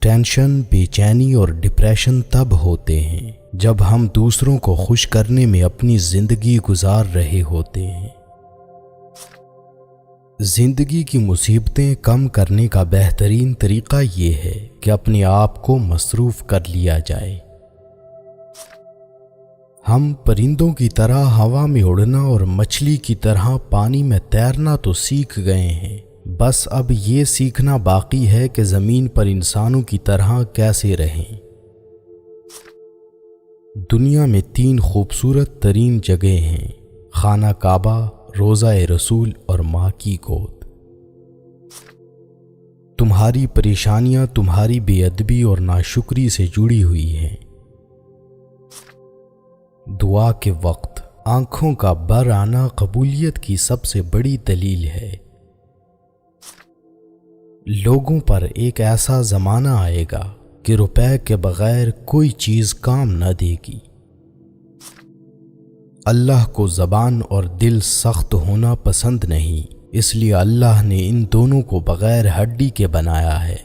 Tension, بے چینی اور ڈپریشن تب ہوتے ہیں جب ہم دوسروں کو خوش کرنے میں اپنی زندگی گزار رہے ہوتے ہیں۔ زندگی کی مصیبتیں کم کرنے کا بہترین طریقہ یہ ہے کہ اپنے آپ کو مصروف کر لیا جائے۔ ہم پرندوں کی طرح ہوا میں اڑنا اور مچھلی کی طرح پانی میں تیرنا تو سیکھ گئے ہیں، بس اب یہ سیکھنا باقی ہے کہ زمین پر انسانوں کی طرح کیسے رہیں۔ دنیا میں 3 خوبصورت ترین جگہیں ہیں: خانہ کعبہ، روضہ رسول اور ماں کی گود۔ تمہاری پریشانیاں تمہاری بے ادبی اور ناشکری سے جڑی ہوئی ہیں۔ دعا کے وقت آنکھوں کا بر آنا قبولیت کی سب سے بڑی دلیل ہے۔ لوگوں پر ایک ایسا زمانہ آئے گا کہ روپے کے بغیر کوئی چیز کام نہ دے گی۔ اللہ کو زبان اور دل سخت ہونا پسند نہیں، اس لیے اللہ نے ان دونوں کو بغیر ہڈی کے بنایا ہے۔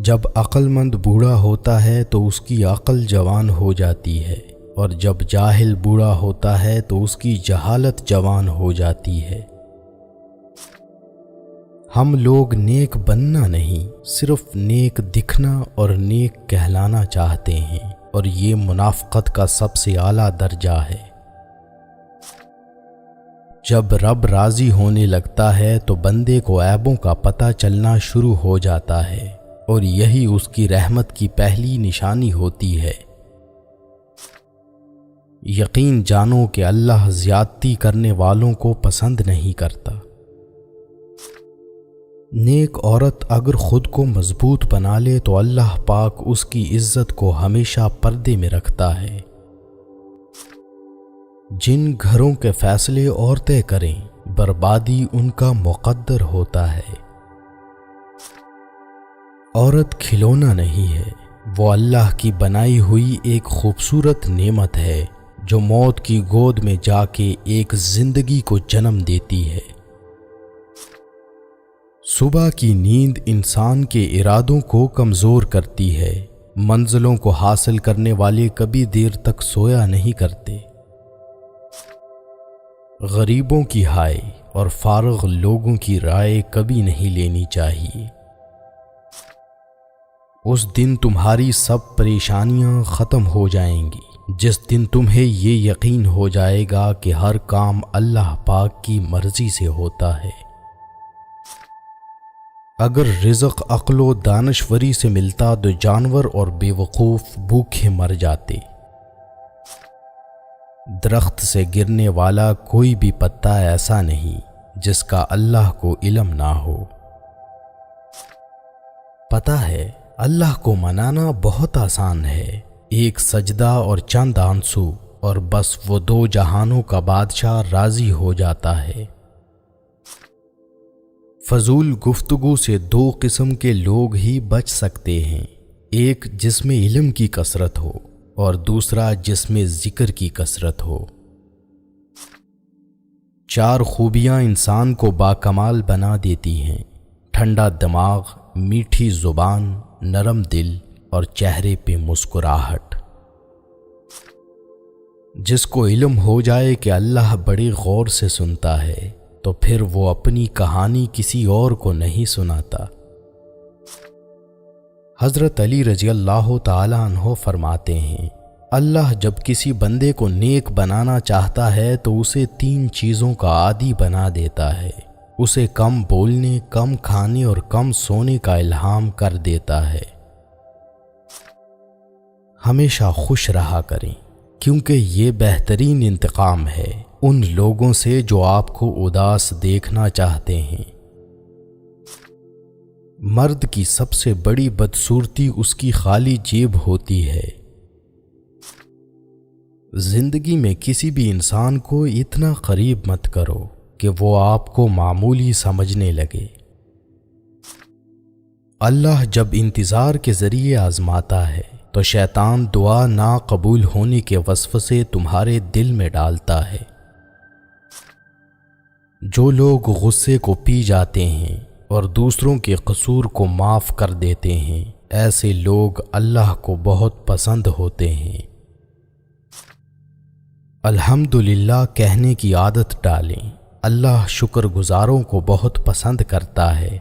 جب عقل مند بوڑھا ہوتا ہے تو اس کی عقل جوان ہو جاتی ہے، اور جب جاہل بوڑھا ہوتا ہے تو اس کی جہالت جوان ہو جاتی ہے۔ ہم لوگ نیک بننا نہیں، صرف نیک دکھنا اور نیک کہلانا چاہتے ہیں، اور یہ منافقت کا سب سے اعلیٰ درجہ ہے۔ جب رب راضی ہونے لگتا ہے تو بندے کو عیبوں کا پتہ چلنا شروع ہو جاتا ہے، اور یہی اس کی رحمت کی پہلی نشانی ہوتی ہے۔ یقین جانو کہ اللہ زیادتی کرنے والوں کو پسند نہیں کرتا۔ نیک عورت اگر خود کو مضبوط بنا لے تو اللہ پاک اس کی عزت کو ہمیشہ پردے میں رکھتا ہے۔ جن گھروں کے فیصلے عورتیں کریں، بربادی ان کا مقدر ہوتا ہے۔ عورت کھلونا نہیں ہے، وہ اللہ کی بنائی ہوئی ایک خوبصورت نعمت ہے جو موت کی گود میں جا کے ایک زندگی کو جنم دیتی ہے۔ صبح کی نیند انسان کے ارادوں کو کمزور کرتی ہے۔ منزلوں کو حاصل کرنے والے کبھی دیر تک سویا نہیں کرتے۔ غریبوں کی ہائے اور فارغ لوگوں کی رائے کبھی نہیں لینی چاہیے۔ اس دن تمہاری سب پریشانیاں ختم ہو جائیں گی جس دن تمہیں یہ یقین ہو جائے گا کہ ہر کام اللہ پاک کی مرضی سے ہوتا ہے۔ اگر رزق عقل و دانشوری سے ملتا تو جانور اور بے وقوف بھوکے مر جاتے۔ درخت سے گرنے والا کوئی بھی پتا ایسا نہیں جس کا اللہ کو علم نہ ہو۔ پتہ ہے اللہ کو منانا بہت آسان ہے، ایک سجدہ اور چند آنسو اور بس وہ 2 جہانوں کا بادشاہ راضی ہو جاتا ہے۔ فضول گفتگو سے 2 قسم کے لوگ ہی بچ سکتے ہیں، ایک جس میں علم کی کثرت ہو اور دوسرا جس میں ذکر کی کثرت ہو۔ 4 خوبیاں انسان کو باکمال بنا دیتی ہیں: ٹھنڈا دماغ، میٹھی زبان، نرم دل اور چہرے پہ مسکراہٹ۔ جس کو علم ہو جائے کہ اللہ بڑے غور سے سنتا ہے تو پھر وہ اپنی کہانی کسی اور کو نہیں سناتا۔ حضرت علی رضی اللہ تعالی عنہ فرماتے ہیں، اللہ جب کسی بندے کو نیک بنانا چاہتا ہے تو اسے 3 چیزوں کا عادی بنا دیتا ہے۔ اسے کم بولنے، کم کھانے اور کم سونے کا الہام کر دیتا ہے۔ ہمیشہ خوش رہا کریں، کیونکہ یہ بہترین انتقام ہے ان لوگوں سے جو آپ کو اداس دیکھنا چاہتے ہیں۔ مرد کی سب سے بڑی بدصورتی اس کی خالی جیب ہوتی ہے۔ زندگی میں کسی بھی انسان کو اتنا قریب مت کرو کہ وہ آپ کو معمولی سمجھنے لگے۔ اللہ جب انتظار کے ذریعے آزماتا ہے تو شیطان دعا نا قبول ہونے کے وسوسے تمہارے دل میں ڈالتا ہے۔ جو لوگ غصے کو پی جاتے ہیں اور دوسروں کے قصور کو معاف کر دیتے ہیں، ایسے لوگ اللہ کو بہت پسند ہوتے ہیں۔ الحمدللہ کہنے کی عادت ڈالیں، اللہ شکر گزاروں کو بہت پسند کرتا ہے۔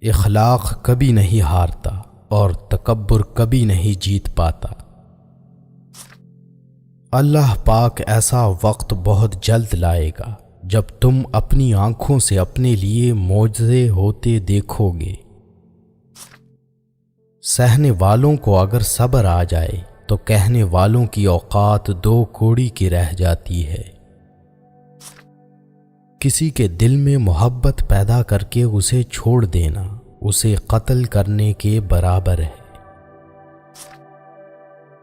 اخلاق کبھی نہیں ہارتا اور تکبر کبھی نہیں جیت پاتا۔ اللہ پاک ایسا وقت بہت جلد لائے گا جب تم اپنی آنکھوں سے اپنے لیے معجزے ہوتے دیکھو گے۔ سہنے والوں کو اگر صبر آ جائے تو کہنے والوں کی اوقات 2 کوڑی کی رہ جاتی ہے۔ کسی کے دل میں محبت پیدا کر کے اسے چھوڑ دینا اسے قتل کرنے کے برابر ہے۔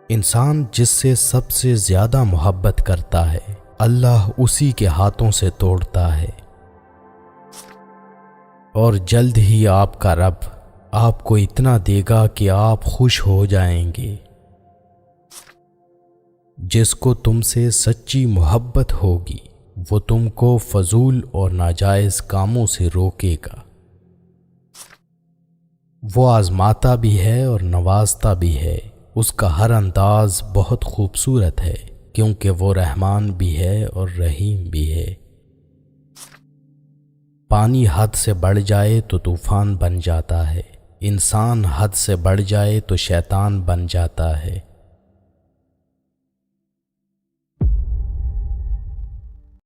انسان جس سے سب سے زیادہ محبت کرتا ہے اللہ اسی کے ہاتھوں سے توڑتا ہے، اور جلد ہی آپ کا رب آپ کو اتنا دے گا کہ آپ خوش ہو جائیں گے۔ جس کو تم سے سچی محبت ہوگی وہ تم کو فضول اور ناجائز کاموں سے روکے گا۔ وہ آزماتا بھی ہے اور نوازتا بھی ہے، اس کا ہر انداز بہت خوبصورت ہے، کیونکہ وہ رحمان بھی ہے اور رحیم بھی ہے۔ پانی حد سے بڑھ جائے تو طوفان بن جاتا ہے، انسان حد سے بڑھ جائے تو شیطان بن جاتا ہے۔